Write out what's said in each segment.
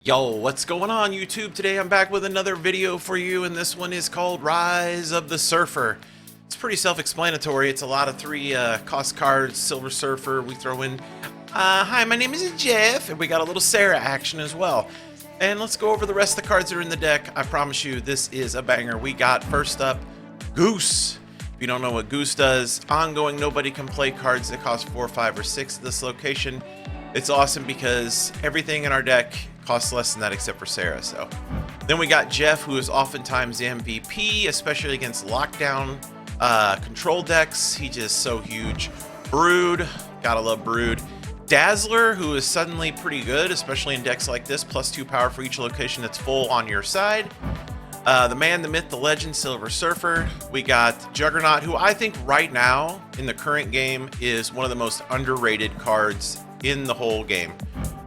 Yo, what's going on YouTube? Today I'm back with another video for you, and this one is called Rise of the Surfer. It's pretty self-explanatory. It's a lot of three cost cards, Silver Surfer. We throw in, hi, my name is Jeff, and we got a little Sarah action as well. And let's go over the rest of the cards that are in the deck. I promise you, this is a banger. We got, first up, Goose. If you don't know what Goose does, ongoing nobody can play cards that cost 4, 5, or 6 at this location. It's awesome because everything in our deck costs less than that except for Sarah. So then we got Jeff, who is oftentimes the MVP, especially against lockdown control decks. He's just so huge. Brood, gotta love Brood. Dazzler, who is suddenly pretty good, especially in decks like this, +2 power for each location that's full on your side. The man, the myth, the legend, Silver Surfer. We got Juggernaut, who I think right now in the current game is one of the most underrated cards in the whole game.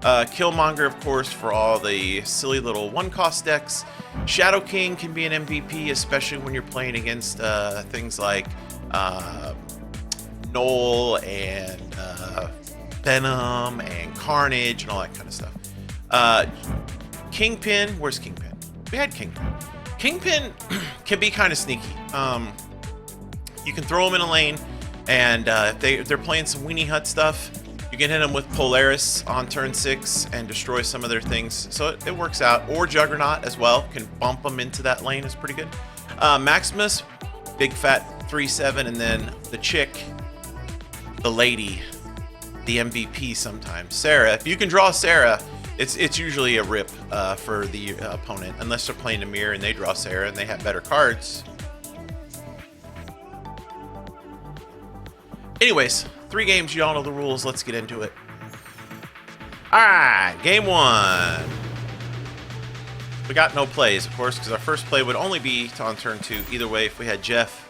Killmonger, of course, for all the silly little one-cost decks. Shadow King can be an MVP, especially when you're playing against things like Null and Venom and Carnage and all that kind of stuff. Kingpin, where's Kingpin? We had Kingpin. Kingpin can be kind of sneaky. You can throw him in a lane, and if they're playing some Weenie Hut stuff, you can hit them with Polaris on turn 6 and destroy some of their things. So it works out. Or Juggernaut as well. Can bump them into that lane. It's pretty good. Maximus, big fat 3/7. And then the chick, the lady, the MVP sometimes. Sarah. If you can draw Sarah, it's usually a rip for the opponent. Unless they're playing a mirror and they draw Sarah and they have better cards. Anyways, 3 games, you all know the rules. Let's get into it. Alright, game 1. We got no plays, of course, because our first play would only be on turn 2. Either way, if we had Jeff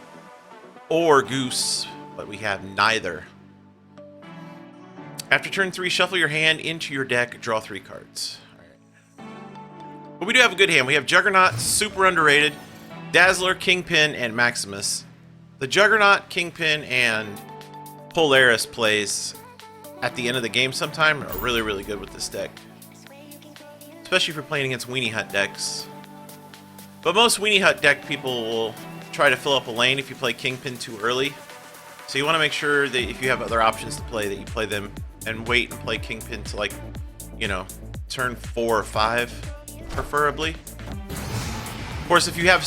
or Goose, but we have neither. After turn 3, shuffle your hand into your deck, draw 3 cards. Alright. But we do have a good hand. We have Juggernaut, super underrated, Dazzler, Kingpin, and Maximus. The Juggernaut, Kingpin, and Polaris plays at the end of the game sometime are really, really good with this deck. Especially if you're playing against Weenie Hut decks. But most Weenie Hut deck people will try to fill up a lane if you play Kingpin too early. So you want to make sure that if you have other options to play, that you play them and wait and play Kingpin to, like, you know, turn 4 or 5, preferably. Of course, if you have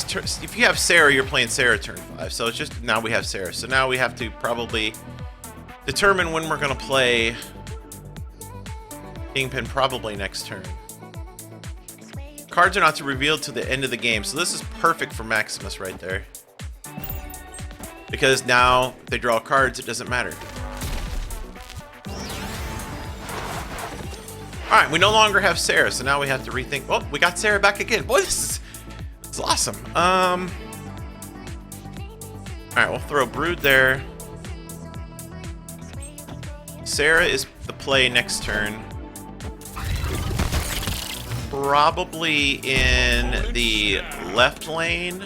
Sarah, you're playing Sarah turn 5. So it's just now we have Sarah. So now we have to probably determine when we're going to play Kingpin, probably next turn. Cards are not to reveal to the end of the game, so this is perfect for Maximus right there. Because now, if they draw cards, it doesn't matter. Alright, we no longer have Sarah, so now we have to rethink. Oh, we got Sarah back again. Boy, this is awesome. Alright, we'll throw Brood there. Sarah is the play next turn. Probably in the left lane.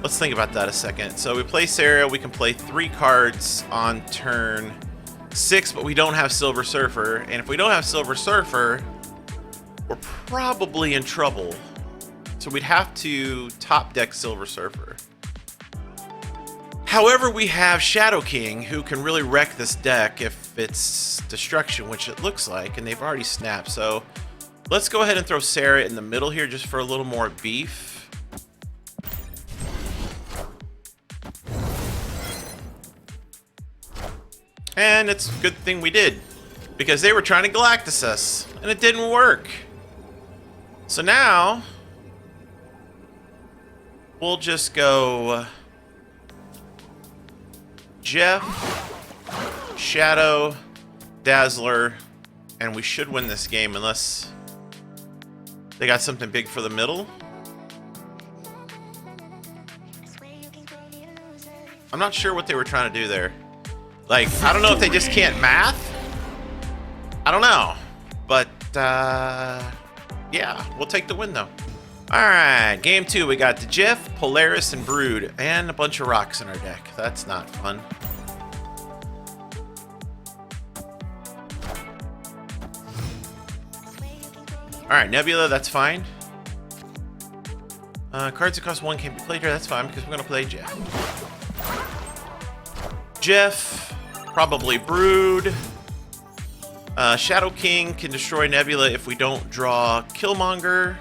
Let's think about that a second. So we play Sarah. We can play 3 cards on turn 6, but we don't have Silver Surfer. And if we don't have Silver Surfer, we're probably in trouble. So we'd have to top deck Silver Surfer. However, we have Shadow King, who can really wreck this deck if it's destruction, which it looks like, and they've already snapped. So let's go ahead and throw Sarah in the middle here just for a little more beef. And it's a good thing we did, because they were trying to Galactus us, and it didn't work. So now we'll just go Jeff, Shadow, Dazzler, and we should win this game unless they got something big for the middle. I'm not sure what they were trying to do there. Like, I don't know if they just can't math. I don't know. But, yeah, we'll take the win, though. Alright, game 2. We got the Jeff, Polaris, and Brood, and a bunch of rocks in our deck. That's not fun. Alright, Nebula, that's fine. Cards that cost 1 can't be played here. That's fine because we're going to play Jeff. Jeff, probably Brood. Shadow King can destroy Nebula if we don't draw Killmonger.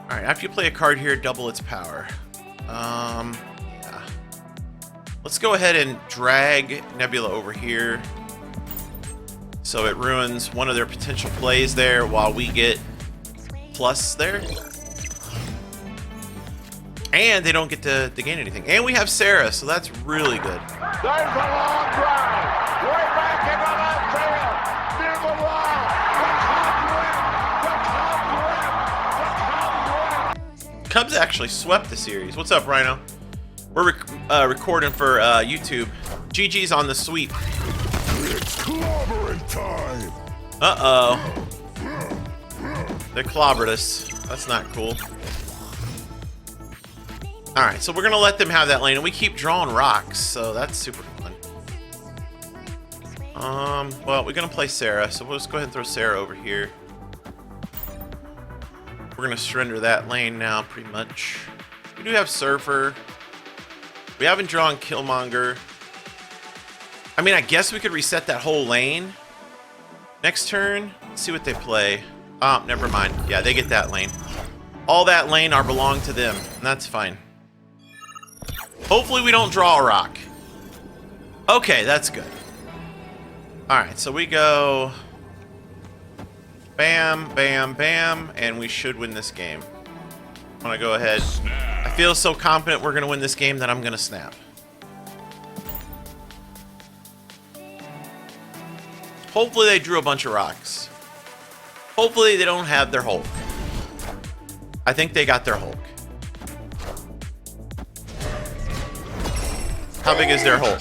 Alright, after you play a card here, double its power. Yeah. Let's go ahead and drag Nebula over here. So it ruins one of their potential plays there while we get plus there. And they don't get to gain anything. And we have Sarah, so that's really good. There's a long drive. Way back in the left field. Near the wall. The Cubs win. The Cubs win. The Cubs win. Cubs actually swept the series. What's up, Rhino? We're recording for YouTube. GG's on the sweep. It's clobbering time. Uh-oh. They clobbered us. That's not cool. Alright, so we're going to let them have that lane, and we keep drawing rocks, so that's super fun. Well, we're going to play Sarah, so we'll just go ahead and throw Sarah over here. We're going to surrender that lane now, pretty much. We do have Surfer. We haven't drawn Killmonger. I mean, I guess we could reset that whole lane. Next turn, let's see what they play. Oh, never mind. Yeah, they get that lane. All that lane are belong to them, and that's fine. Hopefully we don't draw a rock. Okay, that's good. Alright, so we go... Bam, bam, bam, and we should win this game. I'm gonna go ahead. I feel so confident we're gonna win this game that I'm gonna snap. Hopefully they drew a bunch of rocks. Hopefully they don't have their Hulk. I think they got their Hulk. How big is their Hulk?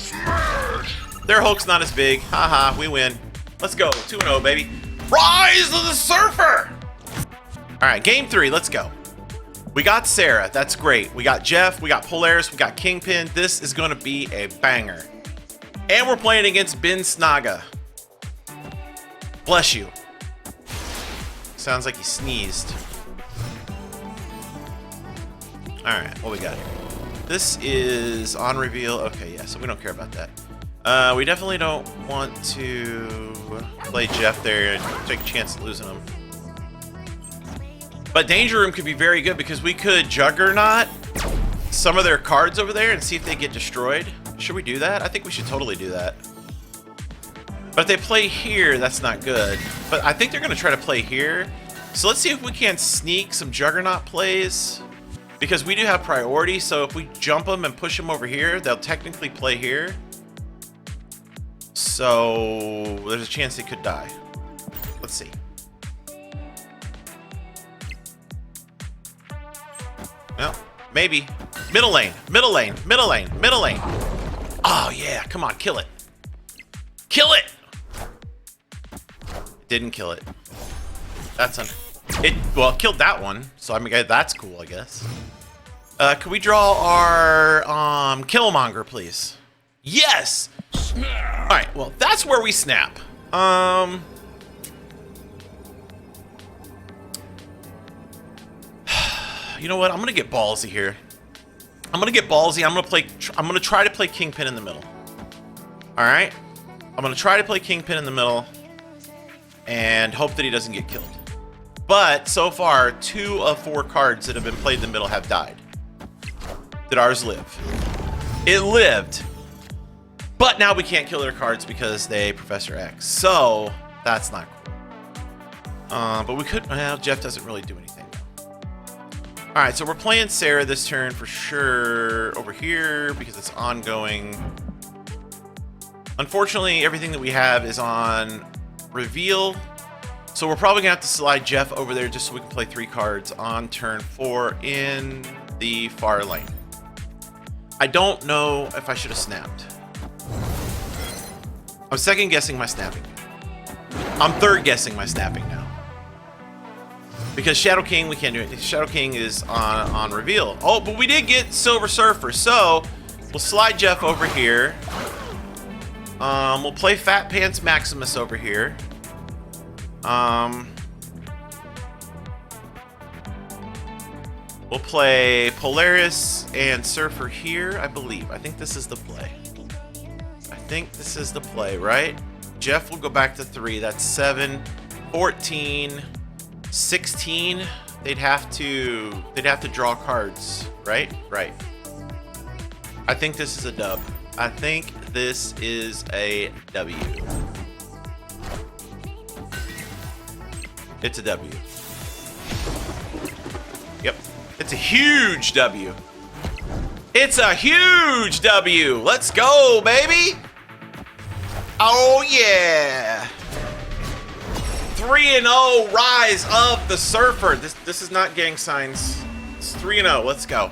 Their Hulk's not as big. Haha, we win. Let's go. 2-0, baby. Rise of the Surfer! Alright, game 3. Let's go. We got Sarah. That's great. We got Jeff. We got Polaris. We got Kingpin. This is going to be a banger. And we're playing against Ben Snaga. Bless you. Sounds like he sneezed. Alright, what we got here? This is on reveal. Okay, yeah, so we don't care about that. We definitely don't want to play Jeff there and take a chance of losing him. But Danger Room could be very good because we could Juggernaut some of their cards over there and see if they get destroyed. Should we do that? I think we should totally do that. But if they play here, that's not good. But I think they're going to try to play here. So let's see if we can sneak some Juggernaut plays. Because we do have priority, so if we jump them and push them over here, they'll technically play here. So there's a chance they could die. Let's see. Well, maybe. Middle lane, middle lane, middle lane, middle lane. Oh yeah, come on, kill it. Kill it! Didn't kill it. That's well, it killed that one, so I mean that's cool, I guess. Can we draw our Killmonger, please? Yes. Snap. All right, well that's where we snap. You know what? I'm gonna get ballsy here. I'm gonna get ballsy. I'm gonna try to play Kingpin in the middle. All right. I'm gonna try to play Kingpin in the middle and hope that he doesn't get killed. But so far, 2 of 4 cards that have been played in the middle have died. Did ours live? It lived. But now we can't kill their cards because they Professor X. So that's not cool. But we could. Well, Jeff doesn't really do anything. All right, so we're playing Sarah this turn for sure over here because it's ongoing. Unfortunately, everything that we have is on reveal. So we're probably gonna have to slide Jeff over there just so we can play 3 cards on turn 4 in the far lane. I don't know if I should have snapped. I'm second guessing my snapping. I'm third guessing my snapping now. Because Shadow King, we can't do it. Shadow King is on reveal. Oh, but we did get Silver Surfer, so we'll slide Jeff over here. We'll play Fat Pants Maximus over here. We'll play Polaris and Surfer here, I believe. I think this is the play. I think this is the play, right? Jeff will go back to 3. That's 7, 14, 16. They'd have to draw cards, right? Right. I think this is a dub. I think this is a W. It's a W. Yep. It's a huge W. It's a huge W. Let's go, baby. Oh, yeah. 3-0 Rise of the Surfer. This is not gang signs. It's 3-0. Let's go.